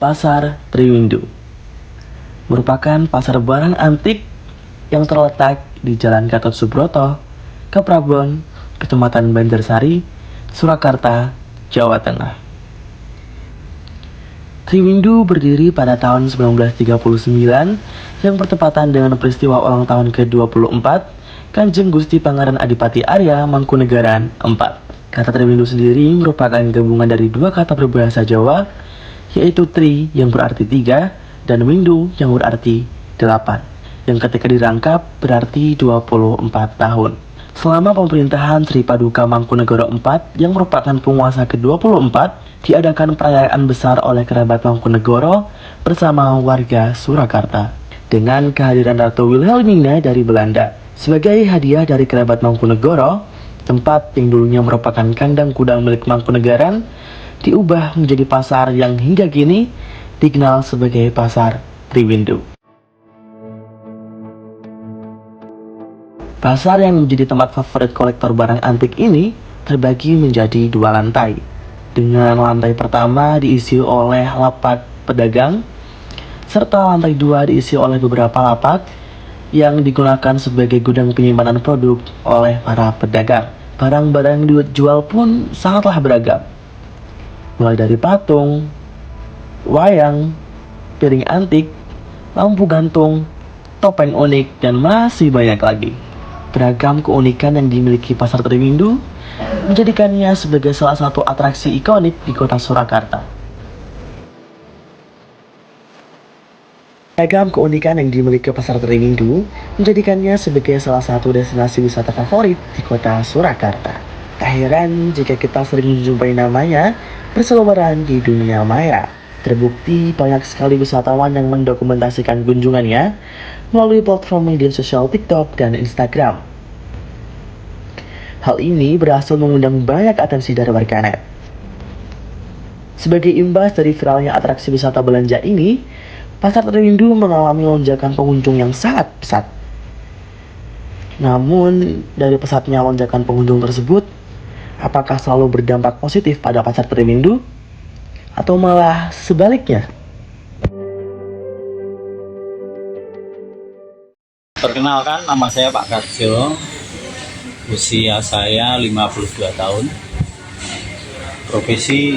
Pasar Triwindu merupakan pasar barang antik yang terletak di Jalan Gatot Subroto, Keprabon, Kecamatan Banjarsari, Surakarta, Jawa Tengah. Triwindu berdiri pada tahun 1939 yang bertepatan dengan peristiwa ulang tahun ke-24 Kanjeng Gusti Pangeran Adipati Arya Mangkunegaran IV. Kata Triwindu sendiri merupakan gabungan dari dua kata berbahasa Jawa, yaitu tri yang berarti 3 dan windu yang berarti 8, yang ketika dirangkap berarti 24 tahun. Selama pemerintahan Sri Paduka Mangkunegara IV yang merupakan penguasa ke-24, diadakan perayaan besar oleh kerabat Mangkunegara bersama warga Surakarta. Dengan kehadiran Ratu Wilhelmina dari Belanda. Sebagai hadiah dari kerabat Mangkunegara, tempat yang dulunya merupakan kandang kuda milik Mangkunegaran diubah menjadi pasar yang hingga kini dikenal sebagai Pasar Triwindu. Pasar yang menjadi tempat favorit kolektor barang antik ini terbagi menjadi 2 lantai, dengan lantai pertama diisi oleh lapak pedagang, serta lantai 2 diisi oleh beberapa lapak yang digunakan sebagai gudang penyimpanan produk oleh para pedagang. Barang-barang yang dijual pun sangatlah beragam, mulai dari patung, wayang, piring antik, lampu gantung, topeng unik, dan masih banyak lagi. Beragam keunikan yang dimiliki Pasar Triwindu menjadikannya sebagai salah satu atraksi ikonik di kota Surakarta. Beragam keunikan yang dimiliki Pasar Triwindu menjadikannya sebagai salah satu destinasi wisata favorit di kota Surakarta. Tak heran jika kita sering menjumpai namanya berseliweran di dunia maya. Terbukti banyak sekali wisatawan yang mendokumentasikan kunjungannya melalui platform media sosial TikTok dan Instagram. Hal ini berhasil mengundang banyak atensi dari warganet. Sebagai imbas dari viralnya atraksi wisata belanja ini, Pasar Triwindu mengalami lonjakan pengunjung yang sangat pesat. Namun, dari pesatnya lonjakan pengunjung tersebut, apakah selalu berdampak positif pada Pasar Triwindu? Atau malah sebaliknya? Perkenalkan, nama saya Pak Karjo. Usia saya 52 tahun. Profesi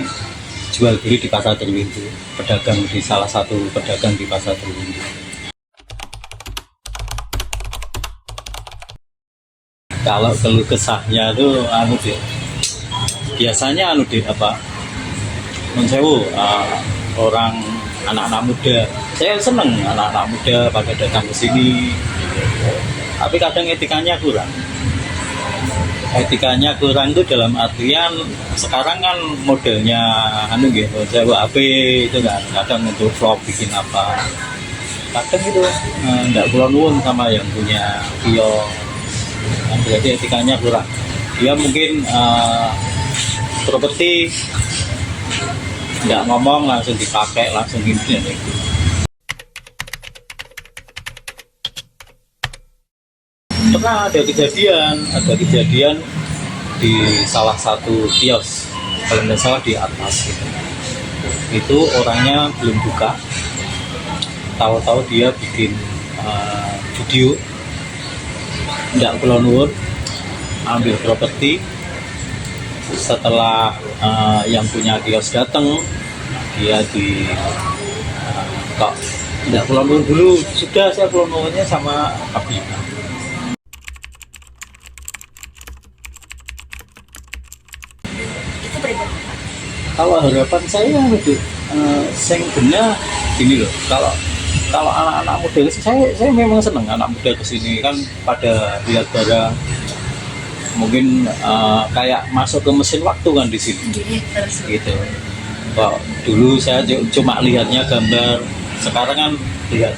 jual beli di Pasar Triwindu, pedagang di salah satu pedagang di Pasar Triwindu. Kalau keluh kesahnya itu biasanya orang anak-anak muda. Saya seneng anak-anak muda pada datang ke sini. Tapi kadang etikanya kurang. Etikanya kurang itu dalam artian sekarang kan modelnya sewa HP itu kan, kadang untuk vlog bikin apa, kadang itu enggak kulon sama yang punya kios, berarti etikanya kurang. Dia mungkin properti enggak ngomong langsung dipakai, langsung gini. Pernah ada kejadian di salah satu kios, kalau tidak salah di atas gitu. Itu orangnya belum buka, tahu-tahu dia bikin video, tidak kulon ambil properti. Setelah yang punya kios datang, dia kok tidak kulon dulu, sudah saya kulonnya sama Abina. Kalau harapan saya sing benar gini loh, kalau anak-anak muda, saya memang seneng anak muda kesini kan pada lihat barang, mungkin kayak masuk ke mesin waktu kan di sini gitu. Kok dulu saya cuma lihatnya gambar, sekarang kan lihat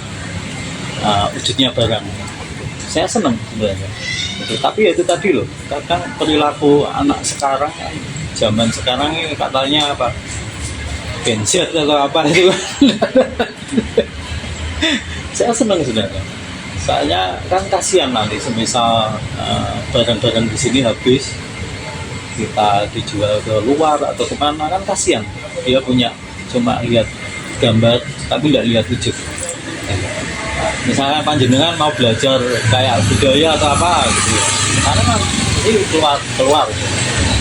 wujudnya barang. Saya seneng sebenarnya gitu. Tapi itu tadi loh, kadang perilaku anak sekarang, zaman sekarang ini katanya apa, bensin atau apa itu. Saya senang sebenarnya. Soalnya kan kasihan nanti semisal barang-barang di sini habis, kita dijual ke luar atau kemana, kan kasihan. Dia punya cuma lihat gambar tapi nggak lihat wujud. Misalkan panjenengan mau belajar kayak budaya atau apa gitu ya, karena kan ini keluar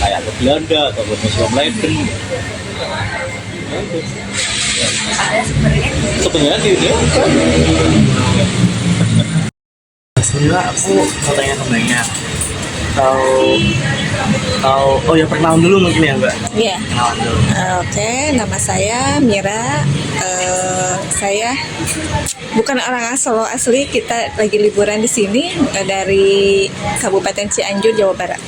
kayak ke Belanda atau ke Museum Leiden. Sebenarnya di Indonesia Sebenarnya aku mau tanya ke Mbaknya. Oh ya, perkenalan dulu mungkin ya Mbak. Iya. Perkenalan dulu. Oke, nama saya Mira. Saya bukan orang Solo asli. Kita lagi liburan di sini dari Kabupaten Cianjur, Jawa Barat.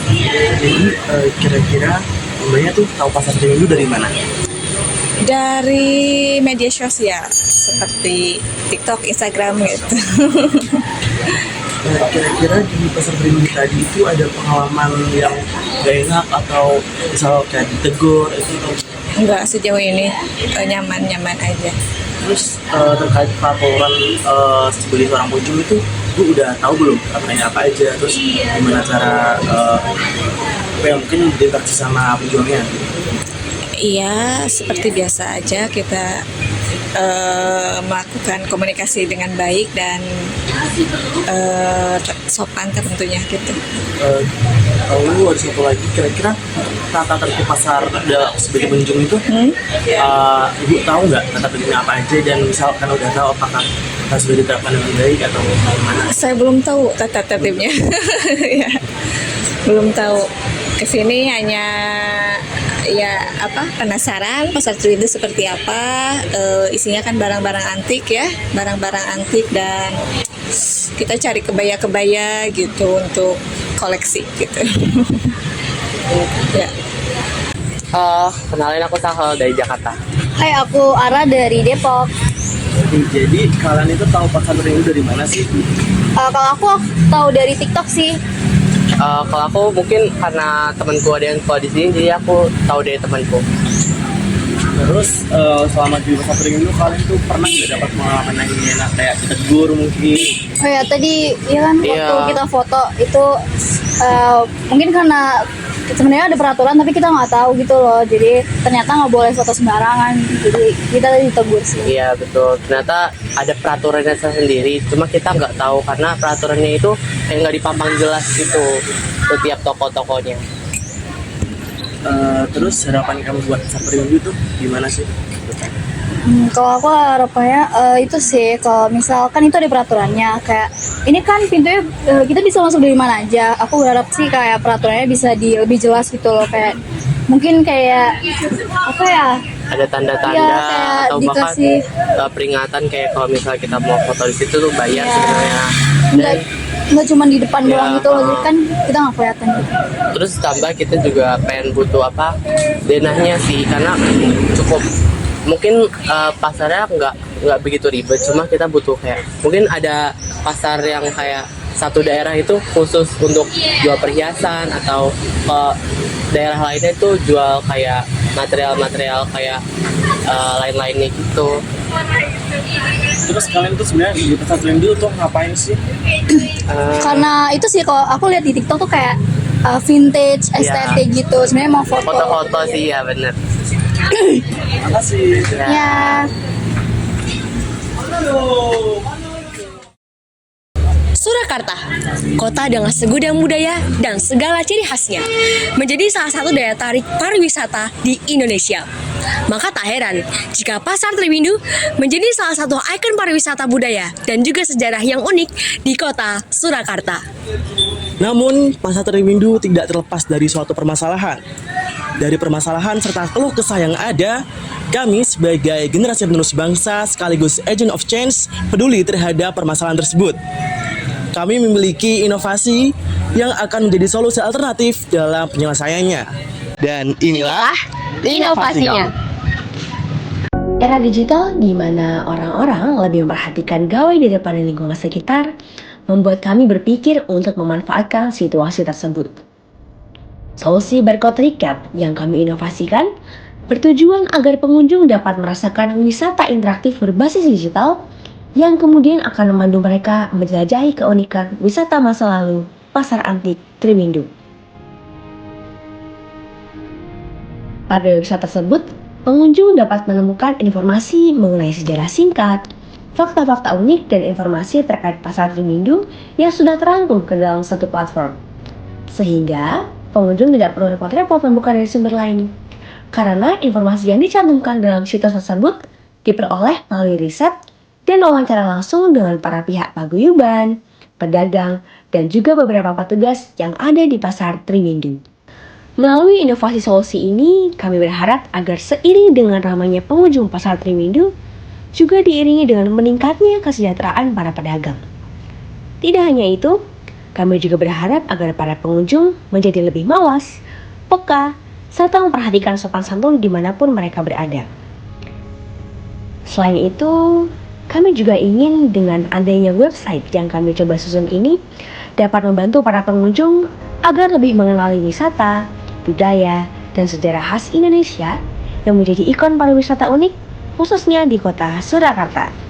Jadi kira-kira Mbaknya tuh tahu pasar Tribundu dari mana? Dari media sosial seperti TikTok, Instagram gitu. Kira-kira di pasar Tribundu tadi itu ada pengalaman yang gak enak atau misal kayak ditegur itu? Enggak, sejauh ini nyaman-nyaman aja. Terus terkait peraturan sebagai seorang pengunjung itu, Bu udah tahu belum aturannya apa aja? Terus gimana cara apa yang mungkin berinteraksi sama penjualnya? Iya, seperti biasa aja kita melakukan komunikasi dengan baik dan sopan tentunya gitu. Lalu ada satu lagi, kira-kira tata tertib pasar sebagai pengunjung itu, Ibu tahu nggak tata tertibnya apa aja, dan misalkan udah tahu apakah sudah diterapkan dengan baik atau bagaimana? Saya belum tahu tata tertibnya. Ya, belum tahu. Kesini hanya penasaran pasar Tribundu seperti apa. Isinya kan barang-barang antik ya, barang-barang antik, dan kita cari kebaya-kebaya gitu untuk koleksi gitu. Ya. Kenalin, aku Sahel dari Jakarta. Hai, aku Ara dari Depok. Jadi kalian itu tahu pasar Tribundu dari mana sih? Kalau aku tahu dari TikTok sih. Kalau aku mungkin karena temanku ada yang sekolah di sini, jadi aku tahu dari temanku. Terus selama di pasar Tribundu kalian tuh pernah nggak dapat pengalaman yang enak kayak ditegur mungkin? Oh ya, tadi ya kan waktu Iya. kita foto itu mungkin karena sebenarnya ada peraturan tapi kita nggak tahu gitu loh. Jadi ternyata nggak boleh foto sembarangan. Jadi kita ditegur sih. Iya betul, ternyata ada peraturannya sendiri, cuma kita nggak tahu karena peraturannya itu kayak nggak dipampang jelas gitu setiap toko-tokonya. Terus harapan kamu buat pasar Tribundu itu gimana sih? Kalau aku harapannya itu sih, kalau misalkan itu ada peraturannya kayak ini kan pintunya kita bisa masuk dari mana aja. Aku berharap sih kayak peraturannya bisa lebih jelas gitu loh, kayak mungkin kayak apa ya? Ada tanda-tanda Iya, kayak atau bahkan dikasih. peringatan kayak kalau misalnya kita mau foto di situ tuh bayar Iya. sebenarnya. Dan Nggak cuma di depan Iya, doang gitu loh, jadi kan kita nggak kelihatan gitu. terus tambah kita juga pengen butuh denahnya sih, karena cukup mungkin pasarnya nggak begitu ribet, cuma kita butuh kayak mungkin ada pasar yang kayak satu daerah itu khusus untuk jual perhiasan, atau ke daerah lainnya itu jual kayak material-material kayak lain-lainnya gitu. Terus kalian tuh sebenarnya di pasar Tribundu tuh ngapain sih? Karena itu sih, kalau aku lihat di TikTok tuh kayak vintage, estetik gitu. Sebenarnya mau foto. Foto-foto sih ya bener. Makasih. Ya. Surakarta, kota dengan segudang budaya dan segala ciri khasnya, menjadi salah satu daya tarik pariwisata di Indonesia. Maka tak heran jika Pasar Tribundu menjadi salah satu ikon pariwisata budaya dan juga sejarah yang unik di kota Surakarta. Namun, pasar Tribundu tidak terlepas dari suatu permasalahan. Dari permasalahan serta keluh kesah yang ada, kami sebagai generasi penerus bangsa sekaligus agent of change peduli terhadap permasalahan tersebut. Kami memiliki inovasi yang akan menjadi solusi alternatif dalam penyelesaiannya. Dan inilah Inovasinya. Era digital di mana orang-orang lebih memperhatikan gawai di depan lingkungan sekitar membuat kami berpikir untuk memanfaatkan situasi tersebut. Solusi barcode recap yang kami inovasikan bertujuan agar pengunjung dapat merasakan wisata interaktif berbasis digital yang kemudian akan memandu mereka menjelajahi keunikan wisata masa lalu Pasar Antik Tribundu. Pada website tersebut, Pengunjung dapat menemukan informasi mengenai sejarah singkat, fakta-fakta unik, dan informasi terkait pasar Trimindu yang sudah terangkum ke dalam satu platform. Sehingga, pengunjung tidak perlu repot-repot membuka dari sumber lain. Karena informasi yang dicantumkan dalam situs tersebut diperoleh melalui riset dan wawancara langsung dengan para pihak paguyuban, pedagang, dan juga beberapa petugas yang ada di pasar Trimindu. Melalui inovasi solusi ini, kami berharap agar seiring dengan ramainya pengunjung pasar Trimindu, juga diiringi dengan meningkatnya kesejahteraan para pedagang. Tidak hanya itu, kami juga berharap agar para pengunjung menjadi lebih mawas, peka, serta memperhatikan sopan santun dimanapun mereka berada. Selain itu, kami juga ingin dengan adanya website yang kami coba susun ini dapat membantu para pengunjung agar lebih mengenali wisata, budaya, dan sejarah khas Indonesia yang menjadi ikon pariwisata unik, khususnya di kota Surakarta.